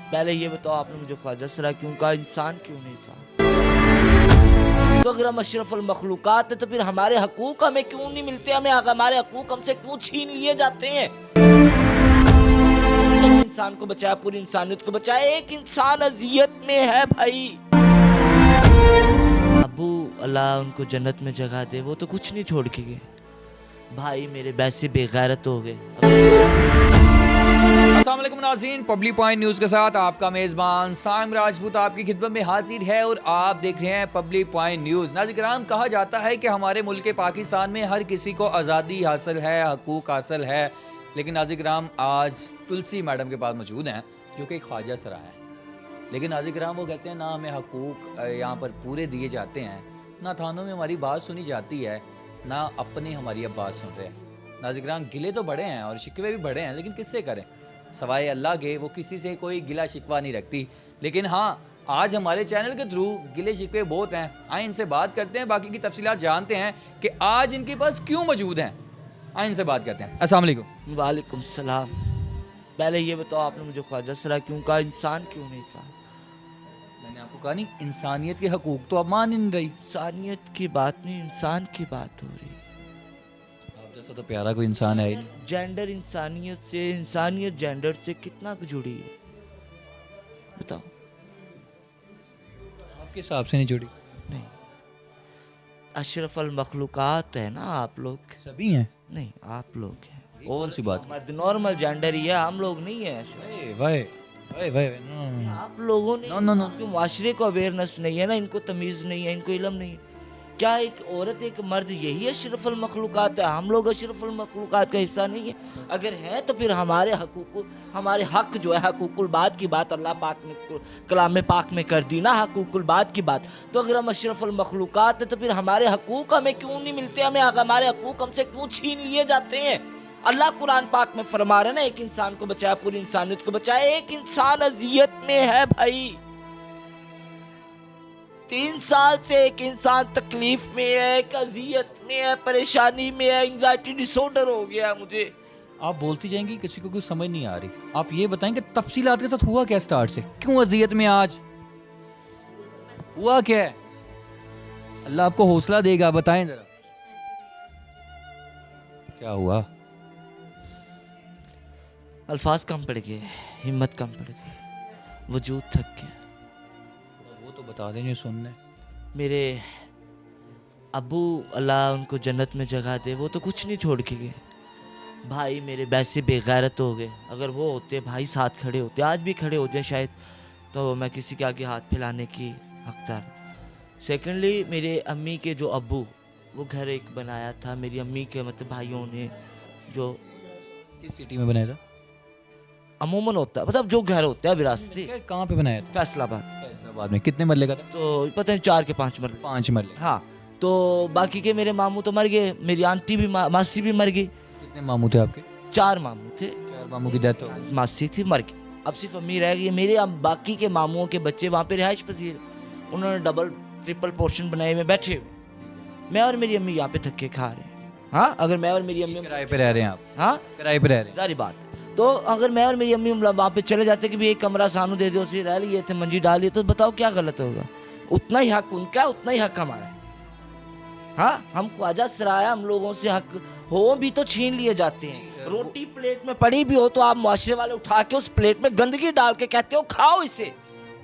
पहले ये बताओ, आपने मुझे ख्वाजा सरा क्यों कहा, इंसान क्यों नहीं कहा? तो अगर हम अशरफुल मखलूकात है तो फिर हमारे हकूक हमें क्यों नहीं मिलते? हमारे हकूक हमसे क्यों छीन लिए जाते हैं? एक इंसान को बचाया, पूरी इंसानियत को बचाया। एक इंसान अजियत में है भाई। अबू अल्लाह उनको जन्नत में जगह दे, वो तो कुछ नहीं छोड़ के गए। भाई मेरे वैसे बेगैरत हो गए। अस्सलाम वालेकुम नाज़रीन, पब्लिक पॉइंट न्यूज़ के साथ आपका मेज़बान साइम राजपूत आपकी खिदमत में हाजिर है और आप देख रहे हैं पब्लिक पॉइंट न्यूज़। नाज़रीन, कहा जाता है कि हमारे मुल्क पाकिस्तान में हर किसी को आज़ादी हासिल है, हकूक़ हासिल है, लेकिन नाज़रीन आज तुलसी मैडम के पास मौजूद हैं जो कि एक ख्वाजा सरा है। लेकिन नाज़रीन वो कहते हैं ना हमें हकूक़ यहाँ पर पूरे दिए जाते हैं, ना थानों में हमारी बात सुनी जाती है, ना अपने हमारी अब बात सुनते हैं। नाज़रीन गिले तो बड़े हैं और शिकवे भी बड़े हैं, लेकिन किससे करें? सवाए अल्लाह के वो किसी से कोई गिला शिकवा नहीं रखती। लेकिन हाँ, आज हमारे चैनल के थ्रू गिले शिकवे बहुत हैं। आए इनसे बात करते हैं, बाकी की तफसीलात जानते हैं कि आज इनके पास क्यों मौजूद हैं। आए इनसे बात करते हैं। अस्सलाम वालेकुम। वालेकुम सलाम। पहले ये बताओ, आपने मुझे ख्वाजा सरा क्यों कहा, इंसान क्यों नहीं कहा? मैंने आपको कहा नहीं, इंसानियत के हकूक तो अब मान ही नहीं रही। इंसानियत की बात नहीं, इंसान की बात हो रही। आप जैसा तो प्यारा कोई इंसान है ही नहीं। जेंडर इंसानियत से, इंसानियत जेंडर से कितना जुड़ी है बताओ? आपके हिसाब से नहीं जुड़ी? नहीं, अशरफुल मखलूकात है ना आप लोग। सभी हैं? नहीं, आप लोग हैं। कौन सी बात? मर्द नॉर्मल जेंडर ही है, हम लोग नहीं है। आप लोगों ने क्यों मुआशरे को अवेयरनेस नहीं है ना, इनको तमीज़ नहीं है, इनको इल्म नहीं है। क्या एक औरत एक मर्द यही अशरफुल मखलूकात है? हम लोग अशरफुल मखलूकात का हिस्सा नहीं है? अगर है तो फिर हमारे हक जो है, हकूकुल बात की बात अल्लाह पाक ने कलाम पाक में कर दी ना, हकूकुल बात की बात। तो अगर हम अशरफुल मखलूकात है तो फिर हमारे हकूक हमें क्यों नहीं मिलते? हमारे हकूक हमसे क्यों छीन लिए जाते हैं? अल्लाह कुरान पाक में फरमा रहे ना, एक इंसान को बचाया, पूरी इंसानियत को बचाया। एक इंसान अजियत में है भाई। 3 साल से एक इंसान तकलीफ में है, एक अजियत में है, परेशानी में है, एंजाइटी डिसऑर्डर हो गया मुझे। आप बोलती जाएंगी, किसी को कुछ समझ नहीं आ रही। आप ये बताएंगे तफसीलात के साथ हुआ क्या स्टार्ट से, क्यों अजियत में आज हुआ क्या है? अल्लाह आपको हौसला देगा, बताएं जरा क्या हुआ। अल्फाज कम पड़ गए, हिम्मत कम पड़ गई, वजूद थक गया। वो तो बता दें जो सुनने। मेरे अबू अल्लाह उनको जन्नत में जगह दे, वो तो कुछ नहीं छोड़ के गए। भाई मेरे वैसे बेगैरत हो गए। अगर वो होते भाई साथ खड़े होते, आज भी खड़े हो जाए शायद, तो मैं किसी के आगे हाथ फैलाने की हकदार। सेकेंडली मेरे अम्मी के जो अब्बू, वो घर एक बनाया था मेरी अम्मी के मतलब भाइयों ने, जो किस सिटी में बनाया था? अमूमन होता है, मतलब जो घर होता है विरासती। कहाँ पे बनाया था? फैसलाबाद। फैसलाबाद में। कितने मरले का था? तो पता नहीं 4 के 5 मरले। 5 मरले। हाँ, तो बाकी के मेरे मामू तो मर गए, मेरी आंटी भी मासी भी मर गई। कितने मामू थे आपके? 4 मामू थे। 4 मामू की डेथ हो गई। मासी थी, मर गई। अब सिर्फ अम्मी रह गई। मेरे अब बाकी के मामुओं के बच्चे वहाँ पे रिहाइश पसीर, उन्होंने डबल ट्रिपल पोर्शन बनाए हुए बैठे हुए। मैं और मेरी अम्मी यहाँ पे थके खा रहे हैं। हाँ, अगर मैं और मेरी अम्मी किराए पे रह रहे हैं आप? हाँ, किराए पे रह रहे हैं। सारी बात। तो अगर मैं और मेरी अम्मी वहाँ पे चले जाते कि भी एक कमरा सानू दे दो, उसी रह लिए थे, मंजी डाल लिए, तो बताओ क्या गलत होगा? उतना ही हक उनका, उतना ही हक हमारा। हाँ, हम ख्वाजा सराया, हम लोगों से हक हो भी तो छीन लिए जाते हैं। रोटी प्लेट में पड़ी भी हो तो आप मुआशरे वाले उठा के उस प्लेट में गंदगी डाल के कहते हो खाओ इसे,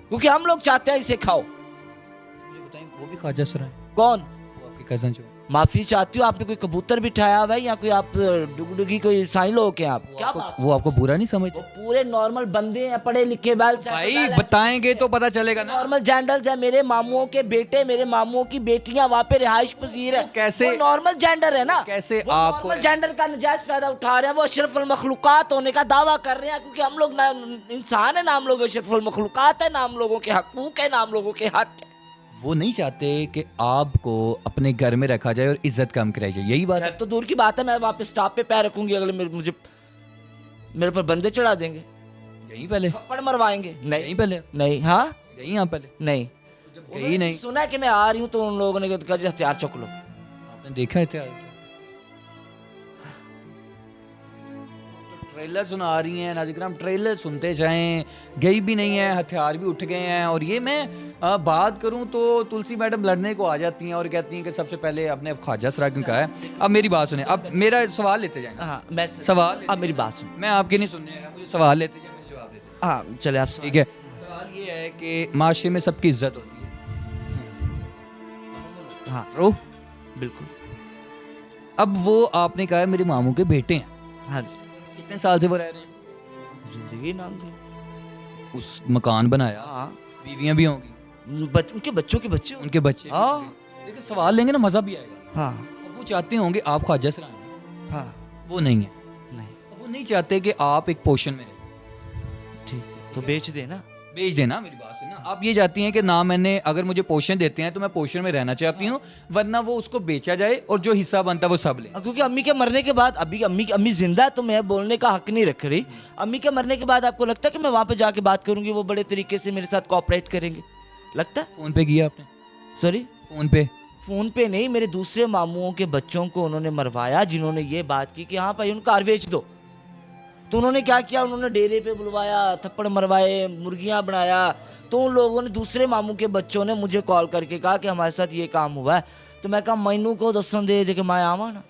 क्योंकि हम लोग चाहते हैं इसे खाओ। मुझे बताएं, वो भी ख्वाजा सरा है? कौन? वो आपके कजन जो। माफी चाहती हूँ, आपने कोई कबूतर बिठाया हुआ है या कोई आप डुगडुगी कोई साई लोग हैं आप? क्या बात? वो आपको बुरा नहीं समझते? वो पूरे नॉर्मल बंदे हैं, पढ़े लिखे बैल। भाई बताएंगे तो पता चलेगा ना। नॉर्मल जेंडर्स है, मेरे मामुओं के बेटे, मेरे मामुओं की बेटियां वहाँ पे रिहाइश पसीर है। कैसे? वो नॉर्मल जेंडर है ना? कैसे वो आपको नॉर्मल जेंडर का नजायज फायदा उठा रहे हैं, वो अशरफुल मखलूकात होने का दावा कर रहे हैं, क्योंकि हम लोग ना इंसान है, नाम लोग अशरफुल मखलूकात है, नाम लोगों के हकूक है, नाम लोगों के हक है। वो नहीं चाहते कि आपको अपने घर में रखा जाए और इज्जत कम कराई जाए, यही बात घर है? तो दूर की बात है, मैं वहाँ पे स्टॉप पे पैर रखूंगी, अगले मुझे मेरे पर बंदे चढ़ा देंगे, यहीं पहले? थप्पड़ मरवाएंगे। यहीं पहले? नहीं। हाँ, यहीं आप पहले? नहीं। यही नहीं सुना है कि मैं आ रही हूँ तो उन लोगों ने कहा जी हथियार चुक लो। आपने देखा है? ट्रेलर सुना रही हैं नाज़िर, ट्रेलर सुनते जाएं, गई भी नहीं है, हथियार भी उठ गए हैं। और ये मैं बात करूं तो तुलसी मैडम लड़ने को आ जाती हैं और कहती हैं कि सबसे पहले आपने ख्वाजा सरा क्यों कहा है। अब मेरी बात सुने, अब मेरा सवाल लेते जाएं। हाँ मैं सवाल अब मेरी बात सुन। मैं आपके नहीं सुनने आया, मुझे सवाल लेते जाएं, मुझे जवाब देते हाँ चले आप ठीक है। सवाल ये है कि माशरे में सबकी इज्जत होती है, हाँ रो बिल्कुल। अब वो आपने कहा है मेरे मामू के बेटे हैं, हाँ जी, कितने साल से वो रह रहे हैं? जिंदगी नाम दी। उस मकान बनाया, हाँ बीवियां भी होंगी, उनके बच्चों के बच्चे उनके बच्चे भी हाँ होंगे। लेकिन सवाल लेंगे ना मजा भी आएगा। हाँ अब वो चाहते होंगे आप ख्वाजा सरा हैं, हाँ वो नहीं है। नहीं अब वो नहीं चाहते कि आप एक पोर्शन में रहें, ठीक है, तो बेच देना। बेच देना। मेरी बात सुनना, आप ये चाहती हैं कि ना मैंने, अगर मुझे पोर्शन देते हैं तो मैं पोर्शन में रहना चाहती हूँ, वरना वो उसको बेचा जाए और जो हिस्सा बनता है वो सब ले। क्योंकि अम्मी के मरने के बाद अभी अम्मी जिंदा है तो मैं बोलने का हक नहीं रख रही। अम्मी के मरने के बाद आपको लगता है कि मैं वहां पे जाके बात करूंगी, वो बड़े तरीके से मेरे साथ कोऑपरेट करेंगे? लगता है? फोन पे किया आपने? सॉरी, फोन पे? फोन पे नहीं, मेरे दूसरे मामुओं के बच्चों को उन्होंने मरवाया, जिन्होंने ये बात की कि हाँ भाई उनका कार बेच दो। तो उन्होंने क्या किया, उन्होंने डेरे पे बुलवाया, थप्पड़ मरवाए, मुर्गियां बनाया। तो उन लोगों ने, दूसरे मामू के बच्चों ने मुझे कॉल करके कहा कि हमारे साथ ये काम हुआ है। तो मैं कहा मैनू को दसन दे दे के मैं आवा ना,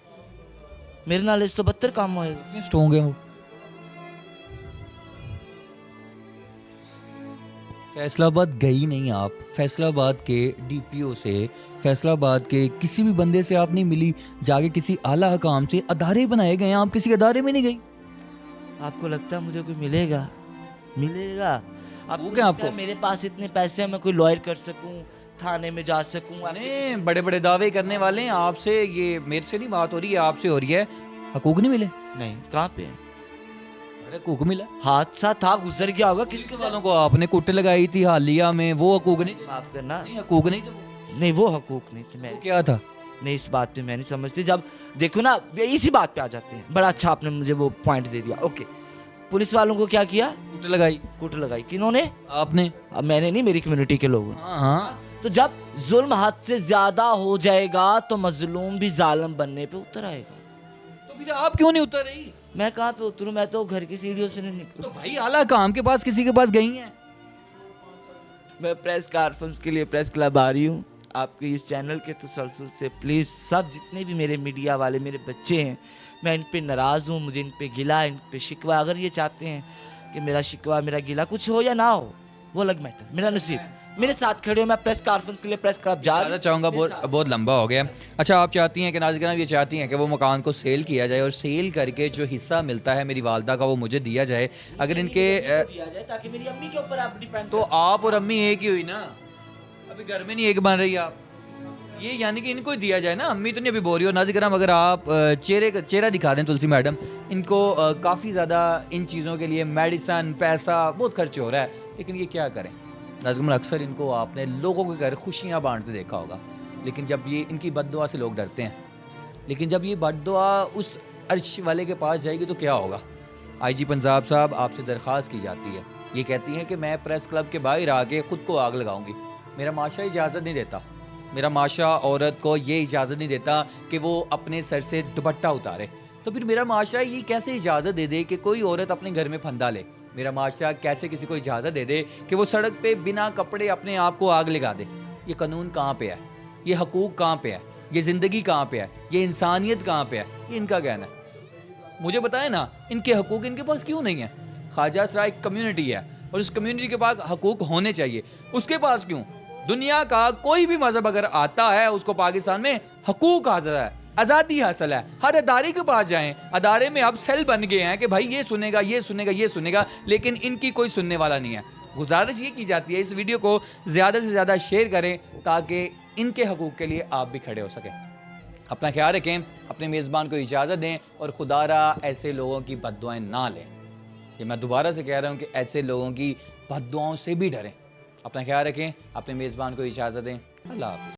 मेरे नाल इस तो बदतर काम होएगा। कितने स्ट्रोंग है वो? फैसलाबाद गई नहीं आप, फैसलाबाद के डीपीओ से, फैसलाबाद के किसी भी बंदे से आप नहीं मिली, जाके किसी आला हकाम से अदारे बनाए गए हैं, आप किसी अदारे में नहीं गई। आपको लगता है मुझे कोई मिलेगा? मिलेगा? वो क्या आपको? मेरे पास इतने पैसे हैं मैं कोई लॉयर कर सकूं, थाने में जा सकूं? अरे बड़े बड़े दावे करने वाले हैं आपसे, ये मेरे से नहीं बात हो रही है, आपसे हो रही है। हकूक नहीं मिले? नहीं, कहाँ पे है? अरे हकूक मिला, हादसा था, गुजर गया होगा। किसके वालों को आपने कुट लगाई थी हालिया में, वो हकूक नहीं थे? माफ करना, नहीं हकूक नहीं थे वो। नहीं वो हकूक नहीं थे। मैं वो क्या था? नहीं, इस बात पे मैं नहीं समझती। जब देखो ना, इसी बात पे आ जाते हैं। बड़ा अच्छा आपने मुझे वो पॉइंट दे दिया। ओके, पुलिस वालों को क्या किया? कुट लगाई। कूट लगाई। किन्होंने? आपने? अब मैंने नहीं, मेरी कम्युनिटी के लोगों ने। हाँ हाँ। तो जब जुल्म हद से ज्यादा हो जाएगा तो मजलूम भी जालिम बनने पे उतर आएगा। तो फिर आप क्यों नहीं उतर रही? मैं कहाँ पे उतरूं? मैं तो घर की सीढ़ियों से नहीं तो निकलूं। भाई आला काम के पास किसी के पास गई हैं? मैं प्रेस कॉन्फ्रेंस के लिए प्रेस क्लब आ रही हूँ आपके इस चैनल के तसलसल से। प्लीज़ सब जितने भी मेरे मीडिया वाले मेरे बच्चे हैं, मैं इन पे नाराज़ हूँ, मुझे इन पे गिला, इन पे शिकवा। अगर ये चाहते हैं कि मेरा शिकवा, मेरा गिला कुछ हो या ना हो, वो अलग मैटर, मेरा नसीब। मेरे साथ खड़े हो, मैं प्रेस कॉन्फ्रेंस के लिए प्रेस क्लब जा रहा चाहूँगा, बहुत लंबा हो गया। अच्छा, आप चाहती हैं कि नाज़िर ये चाहती हैं कि वो मकान को सेल किया जाए और सेल करके जो हिस्सा मिलता है मेरी वालदा का वो मुझे दिया जाए। अगर इनके दिया जाए ताकि मेरी अम्मी के ऊपर आप डिपेंड। तो आप और अम्मी एक ही हुई ना, अभी घर में नहीं एक बन रही आप, ये यानी कि इनको ही दिया जाए ना। अम्मी तो नहीं अभी बोल रही हो। नाज़िर अगर आप चेहरा दिखा दें तुलसी मैडम, इनको काफ़ी ज़्यादा इन चीज़ों के लिए मेडिसन, पैसा बहुत खर्च हो रहा है, लेकिन ये क्या करें। नाज़िर अक्सर इनको आपने लोगों के घर खुशियाँ बांटते देखा होगा, लेकिन जब ये इनकी बद्दुआ से लोग डरते हैं, लेकिन जब ये बद्दुआ उस अर्श वाले के पास जाएगी तो क्या होगा। IG पंजाब साहब आपसे दरख्वास्त की जाती है, ये कहती हैं कि मैं प्रेस क्लब के बाहर आके ख़ुद को आग लगाऊंगी। मेरा माशरा इजाज़त नहीं देता, मेरा माशरा औरत को ये इजाज़त नहीं देता कि वो अपने सर से दुपट्टा उतारे। तो फिर मेरा माशरा ये कैसे इजाज़त दे दे कि कोई औरत अपने घर में फंदा ले? मेरा माशरा कैसे किसी को इजाज़त दे दे कि वो सड़क पे बिना कपड़े अपने आप को आग लगा दे? ये कानून कहाँ पे है? ये हकूक़ कहाँ पे है? ये ज़िंदगी कहाँ पे है? ये इंसानियत कहाँ पे है? ये इनका कहना है। मुझे बताएं ना, इनके हकूक़ इनके पास क्यों नहीं है? ख्वाजा सरा एक कम्युनिटी है और उस कम्युनिटी के पास हकूक़ होने चाहिए, उसके पास क्यों? दुनिया का कोई भी मजहब अगर आता है उसको पाकिस्तान में हकूक़ हासिल है, आज़ादी हासिल है। हर अदारे के पास जाएं, अदारे में अब सेल बन गए हैं कि भाई ये सुनेगा, ये सुनेगा, ये सुनेगा, लेकिन इनकी कोई सुनने वाला नहीं है। गुजारिश ये की जाती है इस वीडियो को ज़्यादा से ज़्यादा शेयर करें ताकि इनके हकूक़ के लिए आप भी खड़े हो सकें। अपना ख्याल रखें, अपने मेज़बान को इजाज़त दें और खुदारा ऐसे लोगों की बद्दुआएं ना लें। ये मैं दोबारा से कह रहा हूँ कि ऐसे लोगों की बद्दुआओं से भी डरें। अपना ख्याल रखें, अपने मेज़बान को इजाज़त दें। अल्लाह हाफ़िज़।